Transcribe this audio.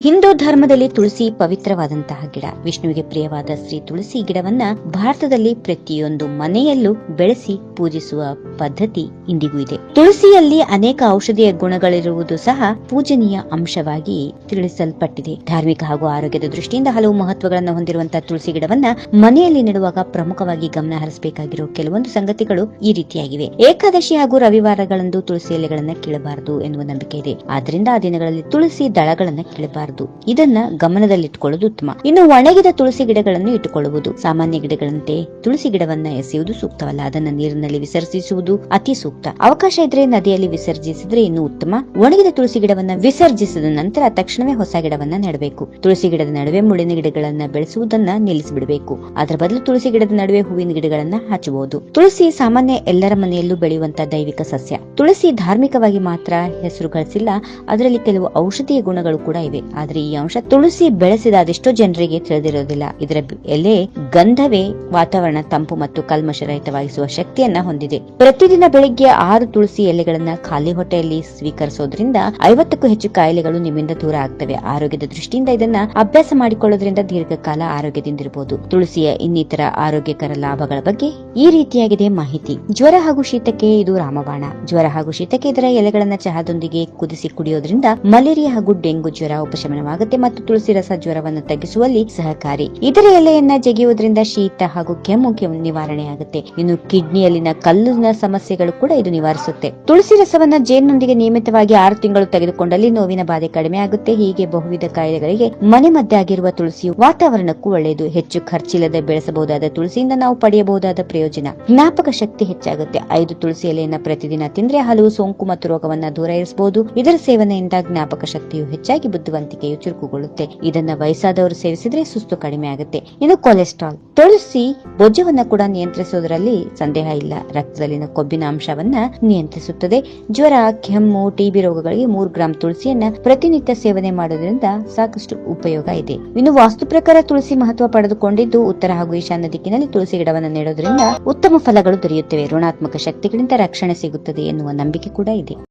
ಹಿಂದೂ ಧರ್ಮದಲ್ಲಿ ತುಳಸಿ ಪವಿತ್ರವಾದಂತಹ ಗಿಡ. ವಿಷ್ಣುವಿಗೆ ಪ್ರಿಯವಾದ ಶ್ರೀ ತುಳಸಿ ಗಿಡವನ್ನ ಭಾರತದಲ್ಲಿ ಪ್ರತಿಯೊಂದು ಮನೆಯಲ್ಲೂ ಬೆಳೆಸಿ ಪೂಜಿಸುವ ಪದ್ಧತಿ ಇಂದಿಗೂ ಇದೆ. ತುಳಸಿಯಲ್ಲಿ ಅನೇಕ ಔಷಧೀಯ ಗುಣಗಳಿರುವುದು ಸಹ ಪೂಜನೀಯ ಅಂಶವಾಗಿ ತಿಳಿಸಲ್ಪಟ್ಟಿದೆ. ಧಾರ್ಮಿಕ ಹಾಗೂ ಆರೋಗ್ಯದ ದೃಷ್ಟಿಯಿಂದ ಹಲವು ಮಹತ್ವಗಳನ್ನು ಹೊಂದಿರುವಂತಹ ತುಳಸಿ ಗಿಡವನ್ನ ಮನೆಯಲ್ಲಿ ನೆಡುವಾಗ ಪ್ರಮುಖವಾಗಿ ಗಮನ ಹರಿಸಬೇಕಾಗಿರುವ ಕೆಲವೊಂದು ಸಂಗತಿಗಳು ಈ ರೀತಿಯಾಗಿವೆ. ಏಕಾದಶಿ ಹಾಗೂ ರವಿವಾರಗಳಂದು ತುಳಸಿ ಎಲೆಗಳನ್ನ ಕೀಳಬಾರದು ಎನ್ನುವ ನಂಬಿಕೆ ಇದೆ. ಆದ್ದರಿಂದ ಆ ದಿನಗಳಲ್ಲಿ ತುಳಸಿ ದಳಗಳನ್ನ ಕೀಳಬಾರದು. ಇದನ್ನ ಗಮನದಲ್ಲಿಟ್ಟುಕೊಳ್ಳುವುದು ಉತ್ತಮ. ಇನ್ನು ಒಣಗಿದ ತುಳಸಿ ಗಿಡಗಳನ್ನು ಇಟ್ಟುಕೊಳ್ಳುವುದು. ಸಾಮಾನ್ಯ ಗಿಡಗಳಂತೆ ತುಳಸಿ ಗಿಡವನ್ನ ಎಸೆಯುವುದು ಸೂಕ್ತವಲ್ಲ. ಅದನ್ನ ನೀರಿನಲ್ಲಿ ವಿಸರ್ಜಿಸುವುದು ಅತಿ ಸೂಕ್ತ. ಅವಕಾಶ ಇದ್ರೆ ನದಿಯಲ್ಲಿ ವಿಸರ್ಜಿಸಿದ್ರೆ ಇನ್ನೂ ಉತ್ತಮ. ಒಣಗಿದ ತುಳಸಿ ಗಿಡವನ್ನ ವಿಸರ್ಜಿಸಿದ ನಂತರ ತಕ್ಷಣವೇ ಹೊಸ ಗಿಡವನ್ನ ನೆಡಬೇಕು. ತುಳಸಿ ಗಿಡದ ನಡುವೆ ಮುಳ್ಳಿನ ಗಿಡಗಳನ್ನ ಬೆಳೆಸುವುದನ್ನ ನಿಲ್ಲಿಸಿಬಿಡಬೇಕು. ಅದರ ಬದಲು ತುಳಸಿ ಗಿಡದ ನಡುವೆ ಹೂವಿನ ಗಿಡಗಳನ್ನ ಹಚ್ಚಬಹುದು. ತುಳಸಿ ಸಾಮಾನ್ಯ ಎಲ್ಲರ ಮನೆಯಲ್ಲೂ ಬೆಳೆಯುವಂತಹ ದೈವಿಕ ಸಸ್ಯ. ತುಳಸಿ ಧಾರ್ಮಿಕವಾಗಿ ಮಾತ್ರ ಹೆಸರು ಗಳಿಸಿಲ್ಲ, ಅದರಲ್ಲಿ ಕೆಲವು ಔಷಧೀಯ ಗುಣಗಳು ಕೂಡ ಇವೆ. ಆದ್ರೆ ಈ ಅಂಶ ತುಳಸಿ ಬೆಳೆಸಿದ ಅದೆಷ್ಟೋ ಜನರಿಗೆ ತಿಳಿದಿರೋದಿಲ್ಲ. ಇದರ ಎಲೆ ಗಂಧವೇ ವಾತಾವರಣ ತಂಪು ಮತ್ತು ಕಲ್ಮಶರಹಿತವಾಗಿಸುವ ಶಕ್ತಿಯನ್ನ ಹೊಂದಿದೆ. ಪ್ರತಿದಿನ ಬೆಳಿಗ್ಗೆ 6 ತುಳಸಿ ಎಲೆಗಳನ್ನ ಖಾಲಿ ಹೊಟ್ಟೆಯಲ್ಲಿ ಸ್ವೀಕರಿಸೋದ್ರಿಂದ 50ಕ್ಕೂ ಹೆಚ್ಚು ಕಾಯಿಲೆಗಳು ನಿಮ್ಮಿಂದ ದೂರ ಆಗ್ತವೆ. ಆರೋಗ್ಯದ ದೃಷ್ಟಿಯಿಂದ ಇದನ್ನ ಅಭ್ಯಾಸ ಮಾಡಿಕೊಳ್ಳೋದ್ರಿಂದ ದೀರ್ಘಕಾಲ ಆರೋಗ್ಯದಿಂದಿರಬಹುದು. ತುಳಸಿಯ ಇನ್ನಿತರ ಆರೋಗ್ಯಕರ ಲಾಭಗಳ ಬಗ್ಗೆ ಈ ರೀತಿಯಾಗಿದೆ ಮಾಹಿತಿ. ಜ್ವರ ಹಾಗೂ ಶೀತಕ್ಕೆ ಇದು ರಾಮಬಾಣ. ಜ್ವರ ಹಾಗೂ ಶೀತಕ್ಕೆ ಇದರ ಎಲೆಗಳನ್ನ ಚಹಾದೊಂದಿಗೆ ಕುದಿಸಿ ಕುಡಿಯೋದ್ರಿಂದ ಮಲೇರಿಯಾ ಹಾಗೂ ಡೆಂಗು ಜ್ವರ ಉಪಶಮನವಾಗುತ್ತೆ ಮತ್ತು ತುಳಸಿ ರಸ ಜ್ವರವನ್ನು ತಗ್ಗಿಸುವಲ್ಲಿ ಸಹಕಾರಿ. ಇದರ ಎಲೆಯನ್ನ ಜಗಿಯುವುದರಿಂದ ಶೀತ ಹಾಗೂ ಕೆಮ್ಮು ನಿವಾರಣೆ ಆಗುತ್ತೆ. ಇನ್ನು ಕಿಡ್ನಿಯಲ್ಲಿನ ಕಲ್ಲಿನ ಸಮಸ್ಯೆಗಳು ಕೂಡ ಇದು ನಿವಾರಿಸುತ್ತೆ. ತುಳಸಿ ರಸವನ್ನ ಜೇನಿನೊಂದಿಗೆ ನಿಯಮಿತವಾಗಿ 6 ತಿಂಗಳು ತೆಗೆದುಕೊಂಡಲ್ಲಿ ನೋವಿನ ಬಾಧೆ ಕಡಿಮೆ ಆಗುತ್ತೆ. ಹೀಗೆ ಬಹುವಿಧ ಕಾಯಿಲೆಗಳಿಗೆ ಮನೆಮದ್ದಾಗಿರುವ ತುಳಸಿಯು ವಾತಾವರಣಕ್ಕೂ ಒಳ್ಳೆಯದು. ಹೆಚ್ಚು ಖರ್ಚಿಲ್ಲದೆ ಬೆಳೆಸಬಹುದಾದ ತುಳಸಿಯಿಂದ ನಾವು ಪಡೆಯಬಹುದಾದ ಪ್ರಯೋಜನ: ಜ್ಞಾಪಕ ಶಕ್ತಿ ಹೆಚ್ಚಾಗುತ್ತೆ. 5 ತುಳಸಿ ಎಲೆಯನ್ನ ಪ್ರತಿದಿನ ತಿಂದ್ರೆ ಹಲವು ಸೋಂಕು ಮತ್ತು ರೋಗವನ್ನ ದೂರ ಇರಿಸಬಹುದು. ಇದರ ಸೇವನೆಯಿಂದ ಜ್ಞಾಪಕ ಶಕ್ತಿಯು ಹೆಚ್ಚಾಗಿ ಬುದ್ಧಿವಂತಿಕೆಯು ಚುರುಕುಗೊಳ್ಳುತ್ತೆ. ಇದನ್ನ ವಯಸ್ಸಾದವರು ಸೇವಿಸಿದ್ರೆ ಸುಸ್ತು ಕಡಿಮೆ ಆಗುತ್ತೆ. ಇನ್ನು ಕೊಲೆಸ್ಟ್ರಾಲ್. ತುಳಸಿ ಬೊಜ್ಜವನ್ನ ಕೂಡ ನಿಯಂತ್ರಿಸುವುದರಲ್ಲಿ ಸಂದೇಹ ಇಲ್ಲ. ರಕ್ತದಲ್ಲಿನ ಕೊಬ್ಬಿನ ಅಂಶವನ್ನ ನಿಯಂತ್ರಿಸುತ್ತದೆ. ಜ್ವರ, ಕೆಮ್ಮು, ಟಿಬಿ ರೋಗಗಳಿಗೆ 3 ಗ್ರಾಂ ತುಳಸಿಯನ್ನ ಪ್ರತಿನಿತ್ಯ ಸೇವನೆ ಮಾಡೋದ್ರಿಂದ ಸಾಕಷ್ಟು ಉಪಯೋಗ ಇದೆ. ಇನ್ನು ವಾಸ್ತು ಪ್ರಕಾರ ತುಳಸಿ ಮಹತ್ವ ಪಡೆದುಕೊಂಡಿದ್ದು, ಉತ್ತರ ಹಾಗೂ ಈಶಾನ್ಯ ದಿಕ್ಕಿನಲ್ಲಿ ತುಳಸಿ ಗಿಡವನ್ನು ನೆಡೋದ್ರಿಂದ ಉತ್ತಮ ಫಲಗಳು ದೊರೆಯುತ್ತವೆ. ಋಣಾತ್ಮಕ ಶಕ್ತಿಗಳಿಂದ ರಕ್ಷಣೆ ಸಿಗುತ್ತದೆ ಎನ್ನುವ ನಂಬಿಕೆ ಕೂಡ ಇದೆ.